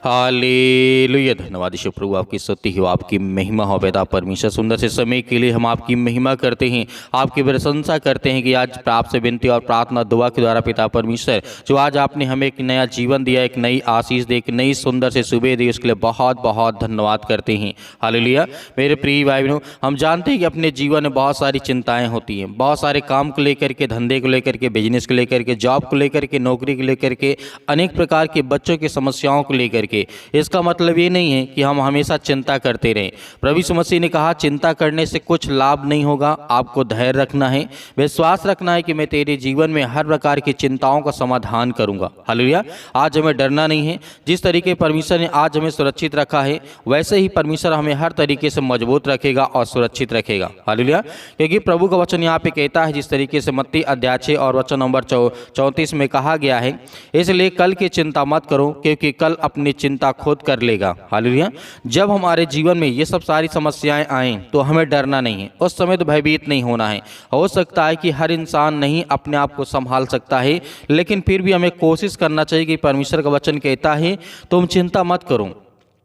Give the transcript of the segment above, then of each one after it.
Hallelujah. धन्यवाद ईश्वर प्रभु, आपकी स्तुति हो, आपकी महिमा हो पिता परमेश्वर। सुंदर से समय के लिए हम आपकी महिमा करते हैं, आपकी प्रशंसा करते हैं कि आज आपसे विनती और प्रार्थना दुआ के द्वारा पिता परमेश्वर जो आज आपने हमें एक नया जीवन दिया, एक नई आशीष दी, एक नई सुंदर से सुबह दी, उसके लिए बहुत बहुत धन्यवाद करते हैं। हालेलुया। मेरे प्रिय भाई बहनों, हम जानते हैं कि अपने जीवन में बहुत सारी चिंताएँ होती हैं, बहुत सारे काम को लेकर के, धंधे को लेकर के, बिजनेस को लेकर के, जॉब को लेकर के, नौकरी को लेकर के, अनेक प्रकार के बच्चों की समस्याओं को लेकर के। इसका मतलब ये नहीं है कि हम हमेशा चिंता करते रहें। प्रभु यीशु मसीह ने कहा चिंता करने से कुछ लाभ नहीं होगा, आपको धैर्य रखना है, विश्वास रखना है कि मैं तेरे जीवन में हर प्रकार की चिंताओं का समाधान करूंगा। हालेलुया। आज हमें डरना नहीं है। जिस तरीके परमेश्वर ने आज हमें सुरक्षित रखा है, वैसे ही परमेश्वर हमें हर तरीके से मजबूत रखेगा और सुरक्षित रखेगा। हालेलुया। क्योंकि प्रभु का वचन यहाँ पे कहता है, जिस तरीके से मत्ती अध्याय 6 और वचन नंबर 34 में कहा गया है, इसलिए कल की चिंता मत करो क्योंकि कल अपनी चिंता खुद कर लेगा। हालेलुया। जब हमारे जीवन में ये सब सारी समस्याएं आएं तो हमें डरना नहीं है, उस समय तो भयभीत नहीं होना है। हो सकता है कि हर इंसान नहीं अपने आप को संभाल सकता है, लेकिन फिर भी हमें कोशिश करना चाहिए कि परमेश्वर का वचन कहता है तुम चिंता मत करो,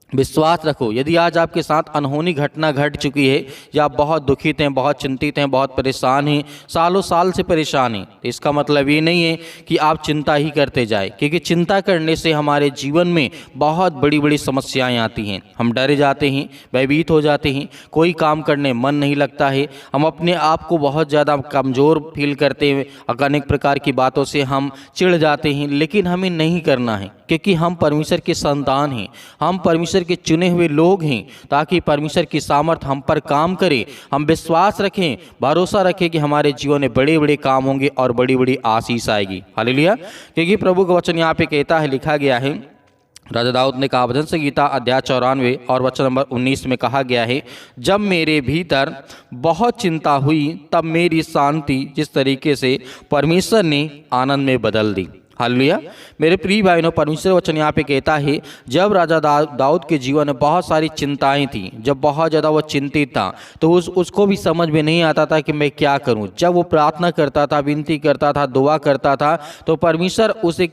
विश्वास रखो। यदि आज आपके साथ अनहोनी घटना घट चुकी है या आप बहुत दुखित हैं, बहुत चिंतित हैं, बहुत परेशान हैं, सालों साल से परेशान हैं, तो इसका मतलब ये नहीं है कि आप चिंता ही करते जाए, क्योंकि चिंता करने से हमारे जीवन में बहुत बड़ी बड़ी समस्याएं आती हैं। हम डरे जाते हैं, भयभीत हो जाते हैं, कोई काम करने मन नहीं लगता है, हम अपने आप को बहुत ज़्यादा कमज़ोर फील करते हैं, अनेक प्रकार की बातों से हम चिढ़ जाते हैं। लेकिन हमें नहीं करना है, क्योंकि हम परमेश्वर के संतान हैं, हम परमेश्वर के चुने हुए लोग हैं, ताकि परमेश्वर की सामर्थ हम पर काम करे। हम विश्वास रखें, भरोसा रखें कि हमारे जीवन में बड़े बड़े काम होंगे और बड़ी बड़ी आशीष आएगी। हालेलुया। क्योंकि प्रभु का वचन यहाँ पे कहता है, लिखा गया है, राजा दाऊद ने कहा, भजन संहिता अध्याय 94 और वचन नंबर 19 में कहा गया है, जब मेरे भीतर बहुत चिंता हुई तब मेरी शांति जिस तरीके से परमेश्वर ने आनंद में बदल दी। हालेलुया। मेरे प्रिय भाइयों, परमेश्वर वचन यहाँ पे कहता है, जब राजा दाऊद के जीवन में बहुत सारी चिंताएं थी, जब बहुत ज़्यादा वो चिंतित था, तो उसको भी समझ में नहीं आता था कि मैं क्या करूं। जब वो प्रार्थना करता था, विनती करता था, दुआ करता था, तो परमेश्वर उसे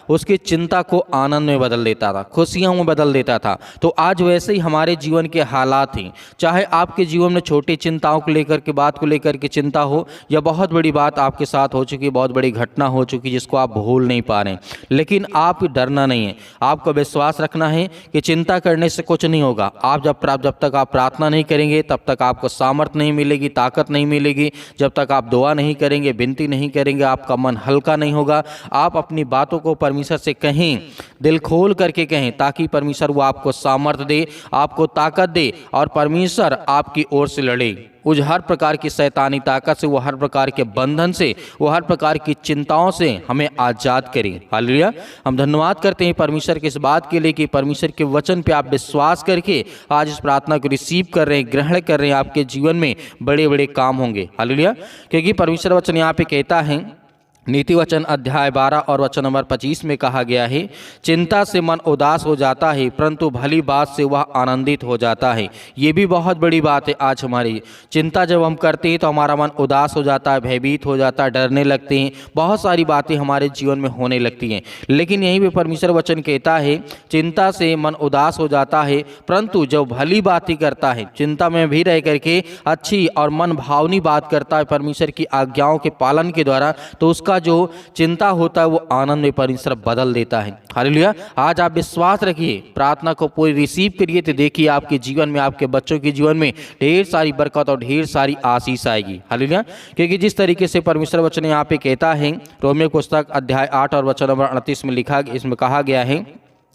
उसकी चिंता को आनंद में बदल देता था, खुशियों में बदल देता था। तो आज वैसे ही हमारे जीवन के हालात हैं, चाहे आपके जीवन में छोटी चिंताओं को लेकर के, बात को लेकर के चिंता हो, या बहुत बड़ी बात आपके साथ हो चुकी, बहुत बड़ी घटना हो चुकी जिसको आप भूल नहीं पा रहे हैं, लेकिन आप डरना नहीं है। आपको विश्वास रखना है कि चिंता करने से कुछ नहीं होगा। आप जब तक आप प्रार्थना नहीं करेंगे, तब तक आपको सामर्थ नहीं मिलेगी, ताकत नहीं मिलेगी। जब तक आप दुआ नहीं करेंगे, विनती नहीं करेंगे, आपका मन हल्का नहीं होगा। आप अपनी बातों को परमेश्वर से कहें, दिल खोल करके कहें, ताकि परमेश्वर वो आपको सामर्थ दे, आपको ताकत दे, और परमेश्वर आपकी ओर से लड़े। उस हर प्रकार की शैतानी ताकत से, वो हर प्रकार के बंधन से, वो हर प्रकार की चिंताओं से हमें आज़ाद करें। हालेलुया। हम धन्यवाद करते हैं परमेश्वर के इस बात के लिए कि परमेश्वर के वचन पे आप विश्वास करके आज इस प्रार्थना को रिसीव कर रहे हैं, ग्रहण कर रहे हैं। आपके जीवन में बड़े बड़े काम होंगे। हालेलुया। क्योंकि परमेश्वर वचन यहाँ पे कहता है, नीति वचन अध्याय 12 और वचन नंबर 25 में कहा गया है, चिंता से मन उदास हो जाता है, परंतु भली बात से वह आनंदित हो जाता है। ये भी बहुत बड़ी बात है। आज हमारी चिंता जब हम करते हैं तो हमारा मन उदास हो जाता है, भयभीत हो जाता है, डरने लगते हैं, बहुत सारी बातें हमारे जीवन में होने लगती हैं। लेकिन यहीं पे परमेश्वर वचन कहता है, चिंता से मन उदास हो जाता है, परंतु जो भली बात ही करता है, चिंता में भी रह करके अच्छी और मन भावनी बात करता है परमेश्वर की आज्ञाओं के पालन के द्वारा, तो उसका जो चिंता होता है वो आनंद में परमेश्वर बदल देता है। हालेलुया। आज आप विश्वास रखिए, प्रार्थना को पूरी रिसीव करिए, तो देखिए आपके जीवन में, आपके बच्चों के जीवन में ढेर सारी बरकत और ढेर सारी आशीष आएगी। हालेलुया। क्योंकि जिस तरीके से परमेश्वर वचन यहाँ पे कहता है, रोमियो पुस्तक अध्याय 8 और वचन नंबर 38 में इसमें कहा गया है,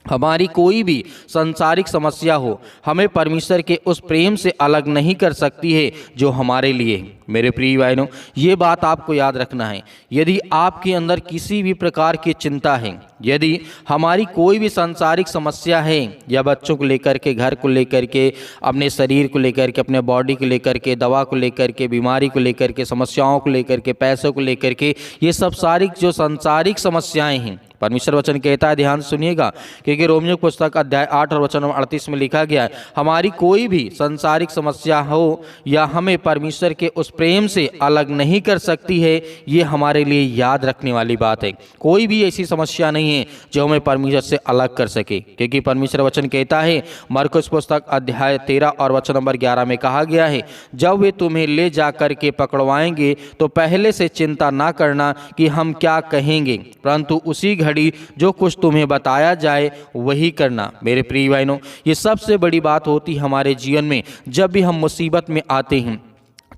हमारी कोई भी सांसारिक समस्या हो, हमें परमेश्वर के उस प्रेम से अलग नहीं कर सकती है जो हमारे लिए है। मेरे प्रिय भाइयों, ये बात आपको याद रखना है। यदि आपके अंदर किसी भी प्रकार की चिंता है, यदि हमारी कोई भी सांसारिक समस्या है, या बच्चों को लेकर के, घर को लेकर के, अपने शरीर को लेकर के, अपने बॉडी को लेकर के, दवा को लेकर के, बीमारी को लेकर के, समस्याओं को लेकर के, पैसों को लेकर के, ये सब सारी जो सांसारिक समस्याएं हैं, परमेश्वर वचन कहता है, ध्यान सुनिएगा, क्योंकि रोमियो पुस्तक अध्याय 8 और वचन 38 में लिखा गया है, हमारी कोई भी संसारिक समस्या हो या हमें परमेश्वर के उस प्रेम से अलग नहीं कर सकती है। ये हमारे लिए याद रखने वाली बात है। कोई भी ऐसी समस्या नहीं है जो हमें परमेश्वर से अलग कर सके, क्योंकि परमेश्वर वचन कहता है, मरकुस पुस्तक अध्याय 13 और वचन नंबर 11 में कहा गया है, जब वे तुम्हें ले जा करके पकड़वाएंगे तो पहले से चिंता ना करना कि हम क्या कहेंगे, परंतु उसी घड़ी जो कुछ तुम्हें बताया जाए वही करना। मेरे प्रिय भाइयों, ये सबसे बड़ी बात होती है हमारे जीवन में। जब भी हम मुसीबत में आते हैं,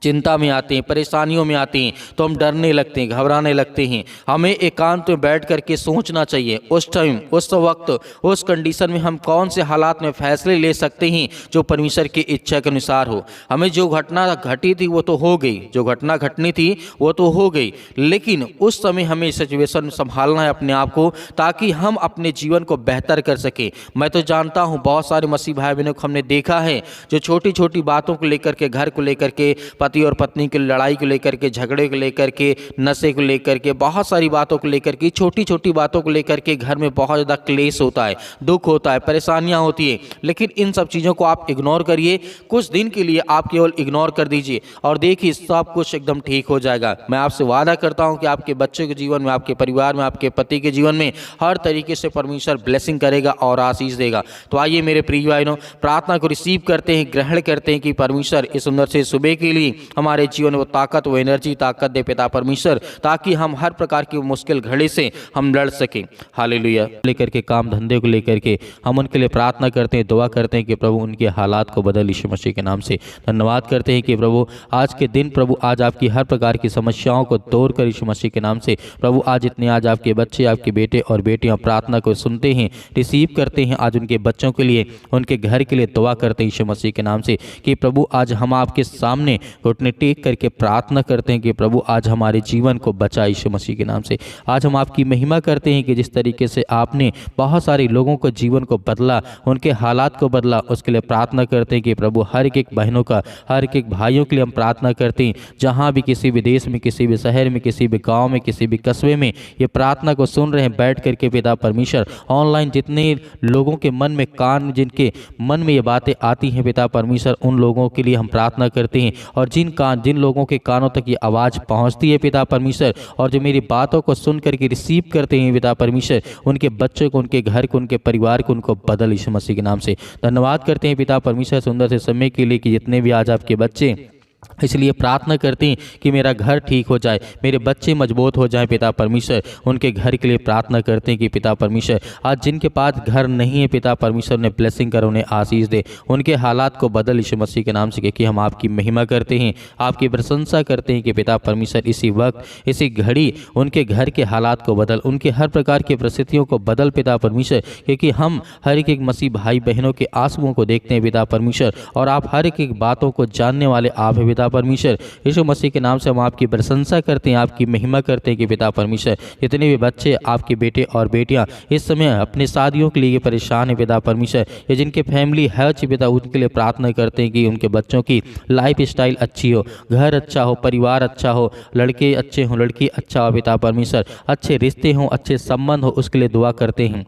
चिंता में आते हैं, परेशानियों में आते हैं, तो हम डरने लगते हैं, घबराने लगते हैं। हमें एकांत में बैठ करके सोचना चाहिए, उस टाइम, उस वक्त, उस कंडीशन में हम कौन से हालात में फैसले ले सकते हैं जो परमेश्वर की इच्छा के अनुसार हो। हमें जो घटना घटी थी वो तो हो गई, जो घटना घटनी थी वो तो हो गई, लेकिन उस समय हमें सिचुएशन संभालना है अपने आप को, ताकि हम अपने जीवन को बेहतर कर सकें। मैं तो जानता हूँ बहुत सारे मसीह भाई बहनों को हमने देखा है जो छोटी छोटी बातों को लेकर के, घर को लेकर के, पति और पत्नी की लड़ाई को लेकर के, झगड़े को लेकर के, नशे को लेकर के, बहुत सारी बातों को लेकर के, छोटी छोटी बातों को लेकर के घर में बहुत ज़्यादा क्लेश होता है, दुख होता है, परेशानियां होती है। लेकिन इन सब चीज़ों को आप इग्नोर करिए, कुछ दिन के लिए आप केवल इग्नोर कर दीजिए और देखिए सब कुछ एकदम ठीक हो जाएगा। मैं आपसे वादा करता हूं कि आपके बच्चों के जीवन में, आपके परिवार में, आपके पति के जीवन में हर तरीके से परमेश्वर ब्लेसिंग करेगा और आशीष देगा। तो आइए मेरे प्रिय भाइयों, प्रार्थना को रिसीव करते हैं, ग्रहण करते हैं कि परमेश्वर इस सुंदर से सुबह के लिए हमारे जीवन में वो ताकत, वो एनर्जी, ताकत दे पिता परमेश्वर, ताकि हम हर प्रकार की मुश्किल घड़ी से हम लड़ सकें। हालेलुया। लेकर के काम धंधे को लेकर के हम उनके लिए प्रार्थना करते हैं, दुआ करते हैं कि प्रभु उनके हालात को बदल यीशु मसीह के नाम से। धन्यवाद करते हैं कि प्रभु आज के दिन, प्रभु आज आपकी हर प्रकार की समस्याओं को तोड़ कर यीशु मसीह के नाम से, प्रभु आज इतने आज आपके बच्चे, आपके बेटे और बेटियां प्रार्थना को सुनते हैं, रिसीव करते हैं। आज उनके बच्चों के लिए, उनके घर के लिए दुआ करते हैं यीशु मसीह के नाम से कि प्रभु आज हम आपके सामने घुटने टेक करके प्रार्थना करते हैं कि प्रभु आज हमारे जीवन को बचा यीशु मसीह के नाम से। आज हम आपकी महिमा करते हैं कि जिस तरीके से आपने बहुत सारे लोगों को जीवन को बदला, उनके हालात को बदला, उसके लिए प्रार्थना करते हैं कि प्रभु हर एक बहनों का, हर एक भाइयों के लिए हम प्रार्थना करते हैं, जहाँ भी किसी भी देश में, किसी भी शहर में, किसी भी गाँव में, किसी भी कस्बे में ये प्रार्थना को सुन रहे हैं बैठ करके पिता परमेश्वर। ऑनलाइन जितने लोगों के मन में कान, जिनके मन में ये बातें आती हैं पिता परमेश्वर, उन लोगों के लिए हम प्रार्थना करते हैं। और जिन लोगों के कानों तक ये आवाज़ पहुंचती है पिता परमेश्वर, और जो मेरी बातों को सुन करके रिसीव करते हैं पिता परमेश्वर, उनके बच्चों को, उनके घर को, उनके परिवार को, उनको बदल यीशु मसीह के नाम से। धन्यवाद करते हैं पिता परमेश्वर सुंदर से समय के लिए कि जितने भी आज आपके बच्चे, इसलिए प्रार्थना करते हैं कि मेरा घर ठीक हो जाए, मेरे बच्चे मजबूत हो जाएं पिता परमेश्वर। उनके घर के लिए प्रार्थना करते हैं कि पिता परमेश्वर आज जिनके पास घर नहीं है पिता परमेश्वर ने ब्लेसिंग कर, उन्हें आशीष दे, उनके हालात को बदल यीशु मसीह के नाम से। क्योंकि हम आपकी महिमा करते हैं, आपकी प्रशंसा करते हैं कि पिता परमेश्वर इसी वक्त, इसी घड़ी उनके घर के हालात को बदल, उनके हर प्रकार की परिस्थितियों को बदल पिता परमेश्वर। क्योंकि हम हर एक मसीह भाई बहनों के आंसुओं को देखते हैं पिता परमेश्वर, और आप हर एक बातों को जानने वाले आप हैं पिता परमेश्वर। यीशु मसीह के नाम से हम आपकी प्रशंसा करते हैं, आपकी महिमा करते हैं कि पिता परमेश्वर जितने भी बच्चे, आपके बेटे और बेटियां इस समय अपने शादियों के लिए परेशान है पिता परमेश्वर, या जिनके फैमिली है पिता, उनके लिए प्रार्थना करते हैं कि उनके बच्चों की लाइफ स्टाइल अच्छी हो, घर अच्छा हो, परिवार अच्छा हो, लड़के अच्छे हों, लड़की अच्छा हो पिता परमेश्वर, अच्छे रिश्ते हों, अच्छे संबंध हो, उसके लिए दुआ करते हैं,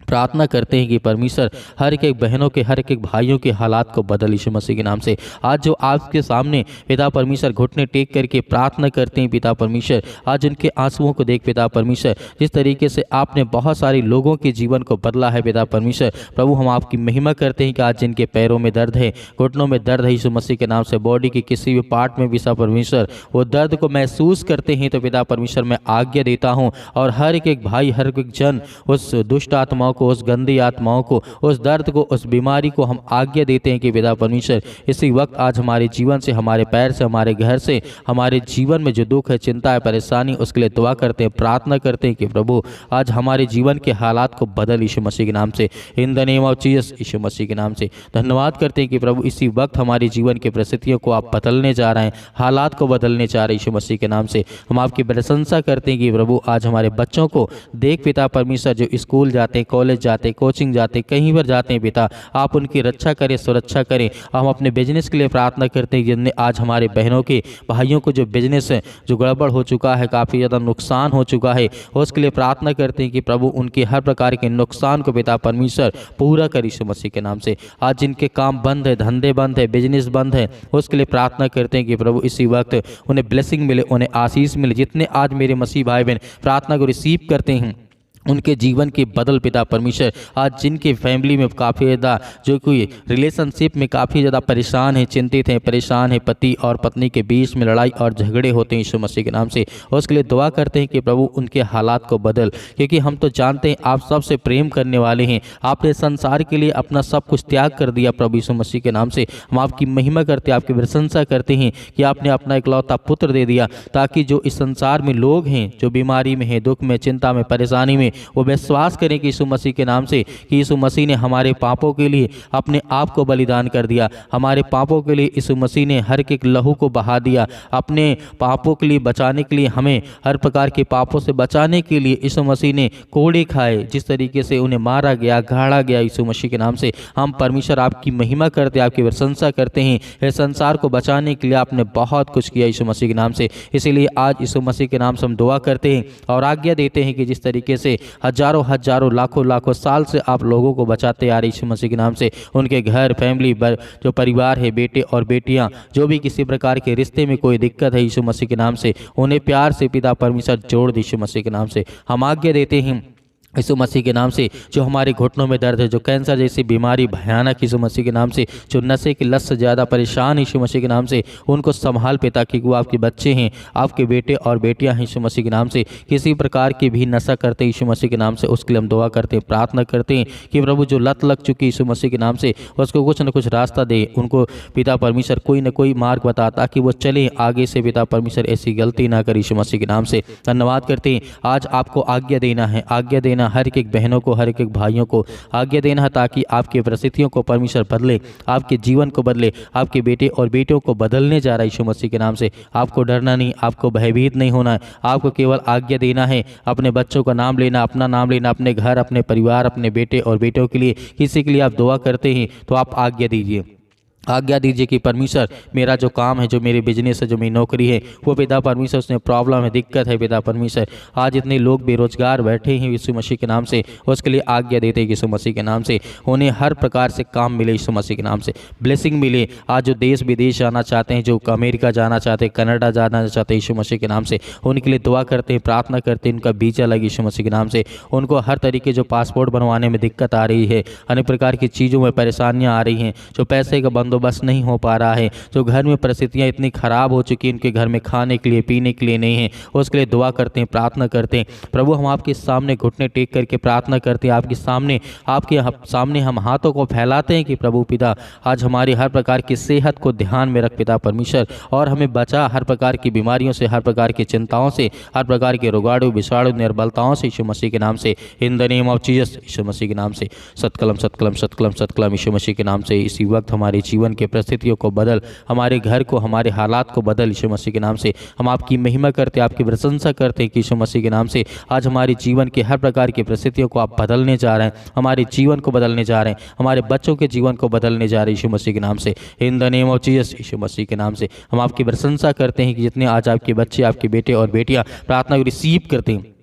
प्रार्थना करते हैं कि परमेश्वर हर एक बहनों के, हर एक भाइयों के हालात को बदल यीशु मसीह के नाम से। आज जो आपके सामने पिता परमेश्वर घुटने टेक करके प्रार्थना करते हैं पिता परमेश्वर, आज उनके आंसुओं को देख पिता परमेश्वर, जिस तरीके से आपने बहुत सारे लोगों के जीवन को बदला है पिता परमेश्वर, प्रभु हम आपकी महिमा करते हैं कि आज जिनके पैरों में दर्द है, घुटनों में दर्द है यीशु मसीह के नाम से, बॉडी की किसी भी पार्ट में पिता परमेश्वर वो दर्द को महसूस करते हैं, तो पिता परमेश्वर मैं आज्ञा देता हूँ और हर एक भाई, हर एक जन उस दुष्ट आत्माओं को, उस गंदी आत्माओं को, उस दर्द को, उस बीमारी को हम आज्ञा देते हैं कि पिता परमेश्वर इसी वक्त आज हमारे जीवन से, हमारे पैर से, हमारे घर से, हमारे जीवन में जो दुख है, चिंता है, परेशानी, उसके लिए दुआ करते हैं, प्रार्थना करते हैं कि प्रभु आज हमारे जीवन के हालात को बदल यीशु मसीह के नाम से, in the name of Jesus, यीशु मसीह के नाम से। धन्यवाद करते हैं कि प्रभु इसी वक्त हमारे जीवन की परिस्थितियों को आप बदलने जा रहे हैं, हालात को बदलने जा रहे हैं यीशु मसीह के नाम से। हम आपकी प्रशंसा करते हैं कि प्रभु आज हमारे बच्चों को देख पिता परमेश्वर, जो स्कूल जाते हैं, कॉलेज कॉलेज जाते, कोचिंग जाते, कहीं पर जाते हैं पिता, आप उनकी रक्षा करें, सुरक्षा करें। हम अपने बिजनेस के लिए प्रार्थना करते हैं, जिनने आज हमारे बहनों के भाइयों को जो बिजनेस है जो गड़बड़ हो चुका है, काफ़ी ज़्यादा नुकसान हो चुका है, उसके लिए प्रार्थना करते हैं कि प्रभु उनके हर प्रकार के नुकसान को पिता परमेश्वर पूरा कर यीशु मसीह के नाम से। आज जिनके काम बंद है, धंधे बंद है, बिजनेस बंद है, उसके लिए प्रार्थना करते हैं कि प्रभु इसी वक्त उन्हें ब्लेसिंग मिले, उन्हें आशीष मिले। जितने आज मेरे मसीह भाई बहन प्रार्थना को रिसीव करते हैं, उनके जीवन के बदल पिता परमेश्वर। आज जिनके फैमिली में काफ़ी ज़्यादा जो कोई रिलेशनशिप में काफ़ी ज़्यादा परेशान है, चिंतित हैं, परेशान है, पति और पत्नी के बीच में लड़ाई और झगड़े होते हैं यीशु मसीह के नाम से, और उसके लिए दुआ करते हैं कि प्रभु उनके हालात को बदल। क्योंकि हम तो जानते हैं आप सबसे प्रेम करने वाले हैं, आपने संसार के लिए अपना सब कुछ त्याग कर दिया प्रभु यीशु मसीह के नाम से। हम आपकी महिमा करते हैं, आपकी प्रशंसा करते हैं कि आपने अपना इकलौता पुत्र दे दिया, ताकि जो इस संसार में लोग हैं, जो बीमारी में हैं, दुख में, चिंता में, परेशानी में, वो विश्वास करें कि यीशु मसीह के नाम से कि यीशु मसीह ने हमारे पापों के लिए अपने आप को बलिदान कर दिया। हमारे पापों के लिए यीशु मसीह ने हर एक लहू को बहा दिया। अपने पापों के लिए बचाने के लिए, हमें हर प्रकार के पापों से बचाने के लिए यीशु मसीह ने कोड़े खाए। जिस तरीके से उन्हें मारा गया, गाड़ा गया यीशु मसीह के नाम से, हम परमेश्वर आपकी महिमा करते, आपकी प्रशंसा करते हैं। इस संसार को बचाने के लिए आपने बहुत कुछ किया यीशु मसीह के नाम से। इसीलिए आज यीशु मसीह के नाम से हम दुआ करते हैं और आज्ञा देते हैं कि जिस तरीके से हजारों हजारों लाखों साल से आप लोगों को बचाते आ रहे यीशु मसीह के नाम से, उनके घर, फैमिली, जो परिवार है, बेटे और बेटियां, जो भी किसी प्रकार के रिश्ते में कोई दिक्कत है यीशु मसीह के नाम से, उन्हें प्यार से पिता परमेश्वर जोड़ दे यीशु मसीह के नाम से। हम आज्ञा देते हैं यीशु मसीह के नाम से, जो हमारे घुटनों में दर्द है, जो कैंसर जैसी बीमारी भयानक यीशु मसीह के नाम से, जो नशे की लत से ज़्यादा परेशान यीशु मसीह के नाम से, उनको संभाल पिता, क्योंकि वो आपके बच्चे हैं, आपके बेटे और बेटियां हैं यीशु मसीह के नाम से। किसी प्रकार की भी नशा करते यीशु मसीह के नाम से, उसके लिए हम दुआ करते हैं, प्रार्थना करते हैं कि प्रभु जो लत लग चुकी यीशु मसीह के नाम से, उसको कुछ न कुछ रास्ता दे, उनको पिता परमेश्वर कोई न कोई मार्ग बता, ताकि वो चले आगे से पिता परमेश्वर ऐसी गलती ना करे यीशु मसीह के नाम से। धन्यवाद करते हैं। आज आपको आज्ञा देना है, आज्ञा देना हर एक बहनों को, हर एक भाइयों को आज्ञा देना है, ताकि आपकी परिस्थितियों को परमेश्वर बदले, आपके जीवन को बदले, आपके बेटे और बेटियों को बदलने जा रहा है यीशु मसीह के नाम से। आपको डरना नहीं, आपको भयभीत नहीं होना है, आपको केवल आज्ञा देना है, अपने बच्चों का नाम लेना, अपना नाम लेना, अपने घर, अपने परिवार, अपने बेटे और बेटियों के लिए, किसी के लिए आप दुआ करते हैं तो आप आज्ञा दीजिए। आज्ञा दीजिए कि परमेश्वर मेरा जो काम है, जो मेरी बिजनेस है, जो मेरी नौकरी है, वो पिता परमेश्वर उसमें प्रॉब्लम है, दिक्कत है पिता परमेश्वर। आज इतने लोग बेरोजगार बैठे हैं यीशु मसीह के नाम से, उसके लिए आज्ञा देते हैं यीशु मसीह के नाम से, उन्हें हर प्रकार से काम मिले यीशु मसीह के नाम से, ब्लेसिंग मिले। आज जो देश विदेश जाना चाहते हैं, जो अमेरिका जाना चाहते हैं, कनाडा जाना चाहते हैं यीशु मसीह के नाम से, उनके लिए दुआ करते हैं, प्रार्थना करते हैं, उनका वीजा लगे यीशु मसीह के नाम से। उनको हर तरीके जो पासपोर्ट बनवाने में दिक्कत आ रही है, अनेक प्रकार की चीज़ों में परेशानियाँ आ रही हैं, जो पैसे का बंदोबस्त नहीं हो पा रहा है, जो घर में परिस्थितियां इतनी खराब हो चुकी हैं, उनके घर में खाने के लिए, पीने के लिए नहीं है, उसके लिए दुआ करते हैं, प्रार्थना करते हैं। प्रभु हम आपके सामने घुटने टेक करके प्रार्थना करते हैं, आपके सामने हम हाथों को फैलाते हैं कि प्रभु पिता आज हमारी हर प्रकार की सेहत को ध्यान में रख पिता परमेश्वर, और हमें बचा हर प्रकार की बीमारियों से, हर प्रकार की चिंताओं से, हर प्रकार के रोगाणु, विषाणु, निर्बलताओं से यीशु मसीह के नाम से। In the name of Jesus, यीशु मसीह के नाम से। सत्कलम सत्कलम सत्कलम सत्कलम यीशु मसीह के नाम से। इसी वक्त हमारे जीवन के परिस्थितियों को बदल, हमारे घर को, हमारे हालात को बदल यीशु मसीह के नाम से। हम आपकी महिमा करते, आपकी प्रशंसा करते हैं कि यीशु मसीह के नाम से आज हमारे जीवन के हर प्रकार की परिस्थितियों को आप बदलने जा रहे हैं, हमारे जीवन को बदलने जा रहे हैं, हमारे बच्चों के जीवन को बदलने जा रहे हैं यीशु मसीह के नाम से। In the name of Jesus, यीशु मसीह के नाम से हम आपकी प्रशंसा करते हैं कि जितने आज आपके बच्चे, आपके बेटे और बेटियां प्रार्थना को रिसीव करते हैं,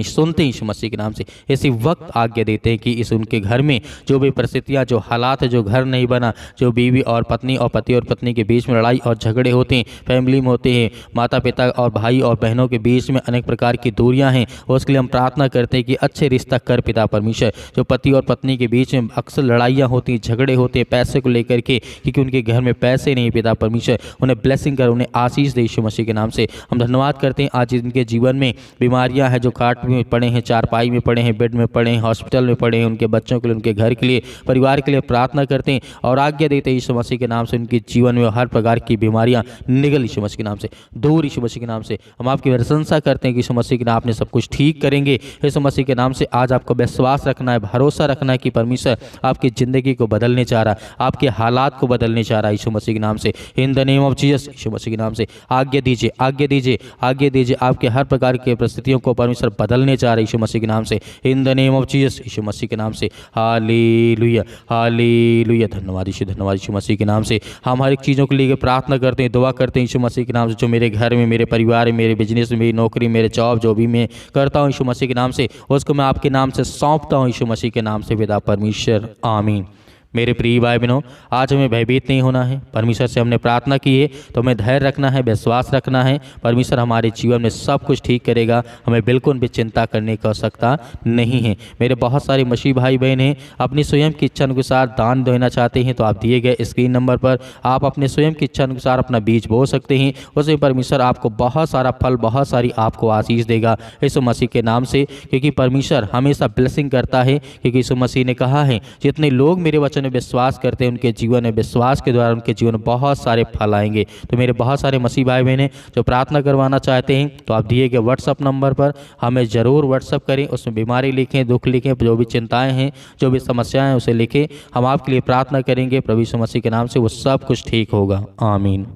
सुनते हैं यीशु मसीह के नाम से। इसी वक्त आज्ञा देते हैं कि इस उनके घर में जो भी परिस्थितियां, जो हालात है, जो घर नहीं बना, जो बीवी और पत्नी और पति और पत्नी के बीच में लड़ाई और झगड़े होते हैं, फैमिली में होते हैं, माता पिता और भाई और बहनों के बीच में अनेक प्रकार की दूरियां हैं, उसके लिए हम प्रार्थना करते हैं कि अच्छे रिश्ता कर पिता परमेश्वर। जो पति और पत्नी के बीच में अक्सर लड़ाइयाँ होती हैं, झगड़े होते हैं पैसे को लेकर के, क्योंकि उनके घर में पैसे नहीं पिता परमेश्वर, उन्हें ब्लेसिंग कर, उन्हें आशीष दे यीशु मसीह के नाम से। हम धन्यवाद करते हैं आज इनके जीवन में बीमारियाँ हैं, जो काट में पड़े हैं, चारपाई में पड़े हैं, बेड में पड़े हैं, हॉस्पिटल में पड़े हैं, उनके बच्चों के लिए, उनके घर के लिए, परिवार के लिए प्रार्थना करते हैं और आज्ञा देते हैं यीशु मसीह के नाम से उनके जीवन में हर प्रकार की बीमारियां निकल यीशु मसीह के नाम से दूर, यीशु मसीह के नाम से। हम आपकी प्रशंसा करते हैं कि यीशु मसीह के नाम आपने सब कुछ ठीक करेंगे। यीशु मसीह के नाम से आज आपको विश्वास रखना है, भरोसा रखना है कि परमेश्वर आपकी ज़िंदगी को बदलने चाह रहा है, आपके हालात को बदलने चाह रहा है यीशु मसीह के नाम से। In the name of Jesus, यीशु मसीह के नाम से आज्ञा दीजिए, आज्ञा दीजिए, आज्ञा दीजिए। आपके हर प्रकार की परिस्थितियों को परमेश्वर बदलने जा रहे यीशु मसीह के नाम से, in the name of Jesus, यीशु मसीह के नाम से। Hallelujah, hallelujah. धन्यवाद यीशु मसीह के नाम से। हम हर एक चीज़ों को लेकर प्रार्थना करते हैं, दुआ करते हैं यीशु मसीह के नाम से। जो मेरे घर में, मेरे परिवार में, मेरे बिजनेस में, मेरी नौकरी, मेरे जॉब, जो भी मैं करता हूँ यीशु मसीह के नाम से, उसको मैं आपके नाम से सौंपता हूँ यीशु मसीह के नाम से पिता परमेश्वर, आमीन। मेरे प्रिय भाई बहनों, आज हमें भयभीत नहीं होना है। परमेश्वर से हमने प्रार्थना की है तो हमें धैर्य रखना है, विश्वास रखना है। परमेश्वर हमारे जीवन में सब कुछ ठीक करेगा, हमें बिल्कुल भी चिंता करने की आवश्यकता नहीं है। मेरे बहुत सारे मसीह भाई बहन हैं, अपनी स्वयं की इच्छा अनुसार दान देना चाहते हैं, तो आप दिए गए स्क्रीन नंबर पर आप अपने स्वयं की इच्छा अनुसार अपना बीज बो सकते हैं। उसमें परमेश्वर आपको बहुत सारा फल, बहुत सारी आपको आशीष देगा यीशु मसीह के नाम से, क्योंकि परमेश्वर हमेशा ब्लेसिंग करता है। क्योंकि यीशु मसीह ने कहा है, जितने लोग मेरे वचन में विश्वास करते हैं उनके जीवन में, विश्वास के द्वारा उनके जीवन में बहुत सारे फल आएंगे। तो मेरे बहुत सारे मसीह भाई बहन जो प्रार्थना करवाना चाहते हैं, तो आप दिए गए व्हाट्सअप नंबर पर हमें ज़रूर व्हाट्सअप करें। उसमें बीमारी लिखें, दुख लिखें, जो भी चिंताएं हैं, जो भी समस्याएं हैं, उसे लिखें। हम आपके लिए प्रार्थना करेंगे। प्रभु यीशु मसीह के नाम से वो सब कुछ ठीक होगा, आमीन।